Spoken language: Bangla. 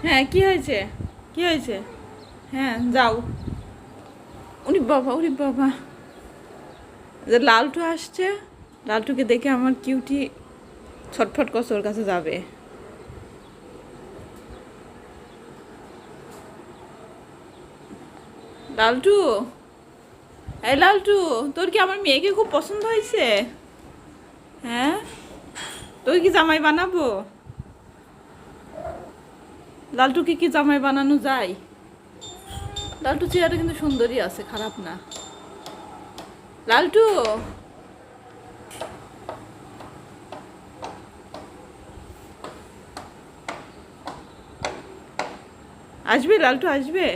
হ্যাঁ, কি হয়েছে? কি হয়েছে? হ্যাঁ, যাও। উনি বাবা, উনি বাবা। যে লালটু আসছে, লালটুকে দেখে আমার কিউটি ছটফট করছে, ওর কাছে যাবে। লালটু, এই লালটু, তোর কি আমার মেয়েকে খুব পছন্দ হয়েছে? হ্যাঁ, তোর কি জামাই বানাবো? লালটুকে কি জামাই বানানো যায়? লালটু চেহারা কিন্তু সুন্দরী আছে, খারাপ না। লালটু, আসবে? লালটু আসবে?